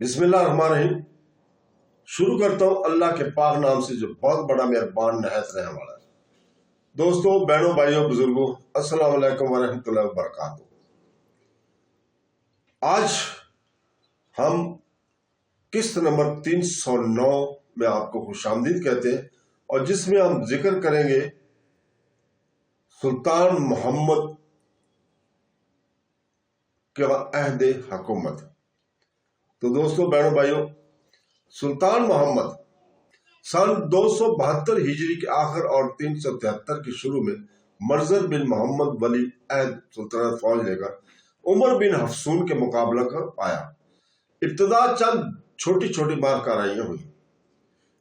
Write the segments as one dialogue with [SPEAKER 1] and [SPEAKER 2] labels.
[SPEAKER 1] بسم اللہ الرحمن الرحیم۔ شروع کرتا ہوں اللہ کے پاک نام سے جو بہت بڑا مہربان نہایت رحم والا ہے۔ دوستوں، بہنوں، بھائیوں، بزرگوں، السلام علیکم ورحمۃ اللہ وبرکاتہ۔ آج ہم قسط نمبر 309 میں آپ کو خوش آمدید کہتے ہیں، اور جس میں ہم ذکر کریں گے سلطان محمد کا عہد حکومت۔ تو دوستوں، بہنوں، بھائیوں، سلطان محمد سن 272 ہجری کے آخر اور 373 کے شروع میں مرزر بن محمد ولی عہد سلطنت فوج لے کر عمر بن حفصون کے مقابلہ کر پایا۔ ابتدا چند چھوٹی چھوٹی مارکارائیاں ہوئی،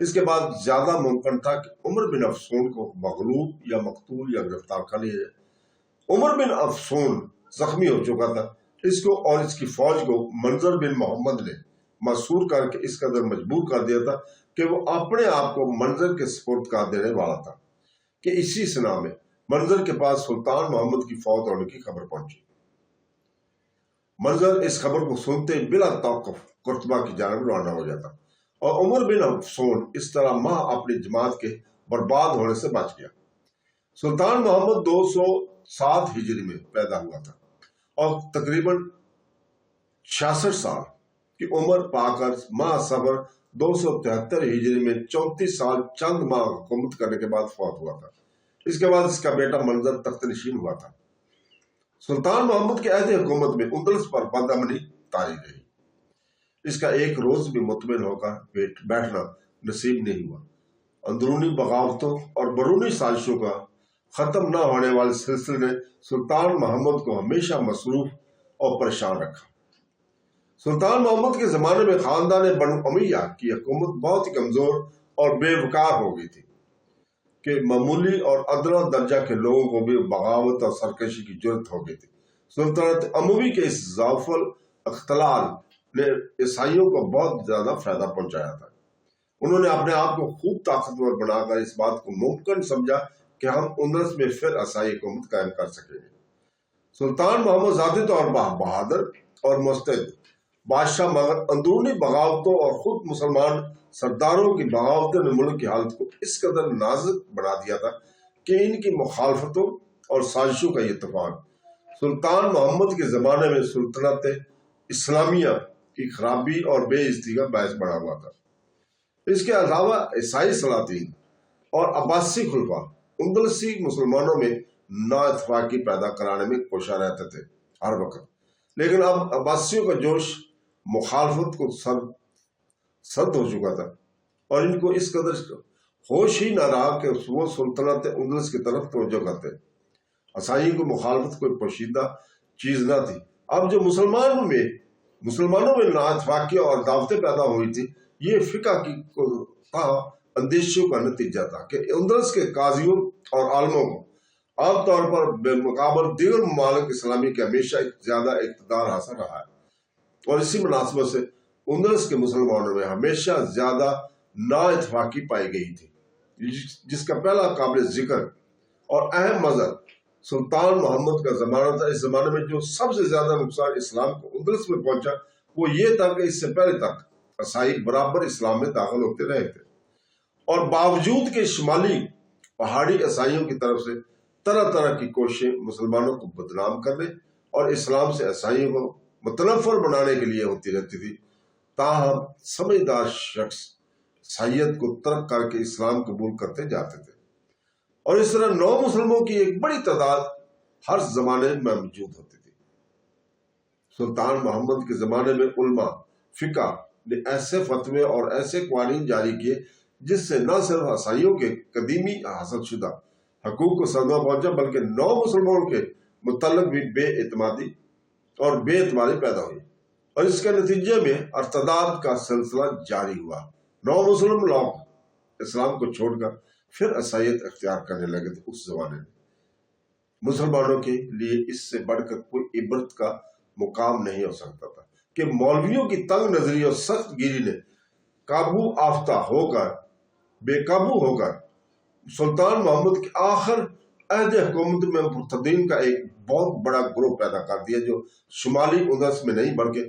[SPEAKER 1] اس کے بعد زیادہ ممکن تھا کہ عمر بن حفصون کو مغلوب یا مقتول یا گرفتار کر لیا جائے۔ عمر بن حفصون زخمی ہو چکا تھا، اس کو اور اس کی فوج کو منظر بن محمد نے مسحور کر کے اس قدر مجبور کر دیا تھا کہ وہ اپنے آپ کو منظر کے سپرد کر دینے والا تھا کہ اسی سنا میں منظر کے پاس سلطان محمد کی فوت ہونے کی خبر پہنچی۔ منظر اس خبر کو سنتے بلا توقف قرطبہ کی جانب روانہ ہو جاتا، اور عمر بن حفصون اس طرح اپنی جماعت کے برباد ہونے سے بچ گیا۔ سلطان محمد 207 ہجری میں پیدا ہوا تھا اور تقریباً 66 سال کی عمر پا کر ماہ صبر 273 ہجری میں 34 سال چند ماہ حکومت کرنے کے بعد فوت ہوا تھا۔ اس کے بعد اس کا بیٹا منظر تخت نشین ہوا تھا۔ سلطان محمد کے عہد حکومت میں اندلس پر بد امنی طاری رہی۔ اس کا ایک روز بھی مطمئن ہو کر بیٹھنا نصیب نہیں ہوا۔ اندرونی بغاوتوں اور بیرونی سازشوں کا ختم نہ ہونے والے سلسلے نے سلطان محمد کو ہمیشہ مصروف اور پریشان رکھا۔ سلطان محمد کے زمانے میں خاندان بنو امیہ کی حکومت بہت ہی کمزور اور بے وقار ہو گئی تھی کہ معمولی اور ادنا درجہ کے لوگوں کو بھی بغاوت اور سرکشی کی جرت ہو گئی تھی۔ سلطنت اموی کے اس ضعف الاختلال نے عیسائیوں کو بہت زیادہ فائدہ پہنچایا تھا۔ انہوں نے اپنے آپ کو خوب طاقتور بنا کر اس بات کو ممکن سمجھا کہ ہم اندلس میں پھر عیسائی حکومت قائم کر سکیں گے۔ سلطان محمد ذاتی طور پر بہادر اور مستعد بادشاہ، مگر اندرونی بغاوتوں اور خود مسلمان سرداروں کی بغاوتوں نے ملک کی حالت کو اس قدر نازک بنا دیا تھا کہ ان کی مخالفتوں اور سازشوں کا یہ اتفاق سلطان محمد کے زمانے میں سلطنت اسلامیہ کی خرابی اور بے عزتی کا باعث بنا ہوا تھا۔ اس کے علاوہ عیسائی سلاطین اور عباسی خلفاء اندلسی مسلمانوں میں نا اتفاقی پیدا کرانے میں کوشاں رہتے تھے ہر وقت، لیکن اب عباسیوں کا جوش مخالفت کو سرد ہو چکا تھا، اور ان کو اس قدر ہوش ہی نہ رہا کہ وہ سلطنت اندلس کی طرف توجہ کرتے۔ عیسائی کو مخالفت کوئی پوشیدہ چیز نہ تھی۔ اب جو مسلمانوں میں نا اتفاقی اور دعوتیں پیدا ہوئی تھی، یہ فقہ کی اندیشوں کا نتیجہ تھا کہ اندلس کے قاضیوں اور عالموں کو عام طور پر بالمقابل دیگر ممالک اسلامی کے ہمیشہ زیادہ اقتدار حاصل رہا ہے، اور اسی مناسبت سے اندلس کے مسلمانوں میں ہمیشہ زیادہ نا اتفاقی پائی گئی تھی، جس کا پہلا قابل ذکر اور اہم مظہر سلطان محمد کا زمانہ تھا۔ اس زمانے میں جو سب سے زیادہ نقصان اسلام کو اندلس میں پہنچا وہ یہ تھا کہ اس سے پہلے تک عیسائی برابر اسلام میں داخل ہوتے رہے تھے، اور باوجود کہ شمالی پہاڑی عیسائیوں کی طرف سے طرح طرح کی کوششیں مسلمانوں کو بدنام کرنے اور اسلام سے عیسائیوں کو متنفر بنانے کے لیے ہوتی رہتی تھی، تاہم سمجھدار شخص عیسائیت کو ترک کر کے اسلام قبول کرتے جاتے تھے، اور اس طرح نو مسلموں کی ایک بڑی تعداد ہر زمانے میں موجود ہوتی تھی۔ سلطان محمد کے زمانے میں علماء فقہ نے ایسے فتوے اور ایسے قوانین جاری کیے جس سے نہ صرف عیسائیوں کے قدیمی حاصل شدہ حقوق کو صدمہ پہنچا، بلکہ نو مسلمانوں کے متعلق بھی بے اعتمادی پیدا ہوئی، اور اس کے نتیجے میں ارتداد کا سلسلہ جاری ہوا۔ نو مسلم لوگ اسلام کو چھوڑ کر پھر عیسائیت اختیار کرنے لگے تھے۔ اس زمانے میں مسلمانوں کے لیے اس سے بڑھ کر کوئی عبرت کا مقام نہیں ہو سکتا تھا کہ مولویوں کی تنگ نظری اور سخت گیری نے بے قابو ہو کر سلطان محمد کے آخر عہد حکومت میں مرتدین کا ایک بہت بڑا گروہ پیدا کر دیا، جو شمالی اندلس میں نہیں بلکہ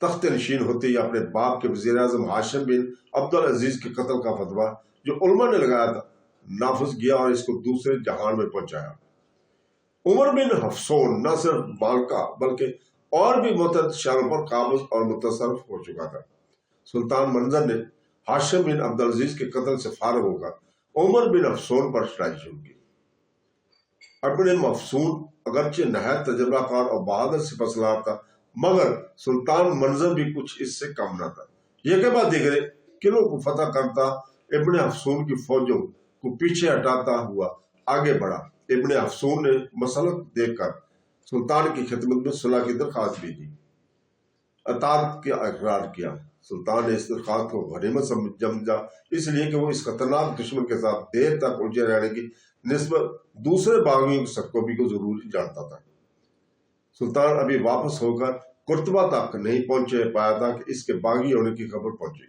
[SPEAKER 1] تخت نشین ہوتے ہی اپنے باپ کے وزیر اعظم ہاشم بن عبدالعزیز کے قتل کا فتویٰ جو علماء نے لگایا تھا نافذ کیا اور اس کو دوسرے جہان میں پہنچایا۔ عمر بن حفصون نہ صرف مالکہ بلکہ اور بھی متعدد شہروں پر قابض اور متصرف ہو چکا تھا۔ سلطان منظر نے ہاشم بن عبدالعزیز کے قتل سے فارغ ہو کر عمر بن حفصون پر چڑھائی شروع کی۔ اپنے مفصول اگرچہ نہایت تجربہ کار اور بہادر سپہ سالار تھا، مگر سلطان منظر بھی کچھ اس سے کم نہ تھا۔ یہ کے بعد دیگرے قلعوں کو فتح کرتا ابن حفصون کی فوجوں کو پیچھے ہٹاتا ہوا آگے بڑھا۔ ابن حفصون نے مسلط دیکھ کر سلطان کی خدمت میں صلح کی درخواست بھی کی، اطاعت کا اقرار کیا۔ سلطان نے اس درخواست کو غنیمت سمجھا، اس لیے کہ وہ اس خطرناک دشمن کے ساتھ دیر تک الجھے رہنے کی نسبت دوسرے باغیوں کی سرکوبی کو ضروری جانتا تھا۔ سلطان ابھی واپس ہو کر قرطبہ تک نہیں پہنچے پایا تھا کہ اس کے باغی ہونے کی خبر پہنچی۔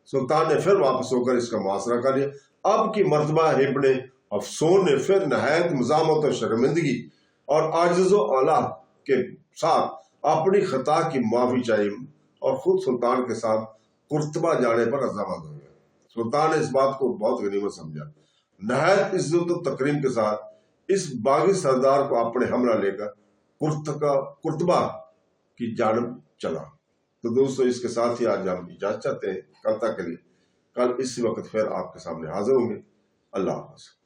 [SPEAKER 1] سلطان نے پھر واپس ہو کر اس کا محاصرہ کر لیا۔ اب کی مرتبہ ابن حفصون نے پھر نہایت مزاحمت اور شرمندگی اور عاجز و اعلیٰ کے ساتھ اپنی خطا کی معافی چاہی اور خود سلطان کے ساتھ قرطبہ جانے پر عزم ہو گیا۔ سلطان نے اس بات کو بہت غنیمت سمجھا، نہایت عزت و تکریم کے ساتھ اس باغی سردار کو اپنے ہمراہ لے کر قرطبہ کی جانب چلا۔ تو دوستو اس کے ساتھ ہی آج ہم اجازت چاہتے ہیں، کل تک کے لیے۔ کل اسی وقت پھر آپ کے سامنے حاضر ہوں گے۔ اللہ حافظ۔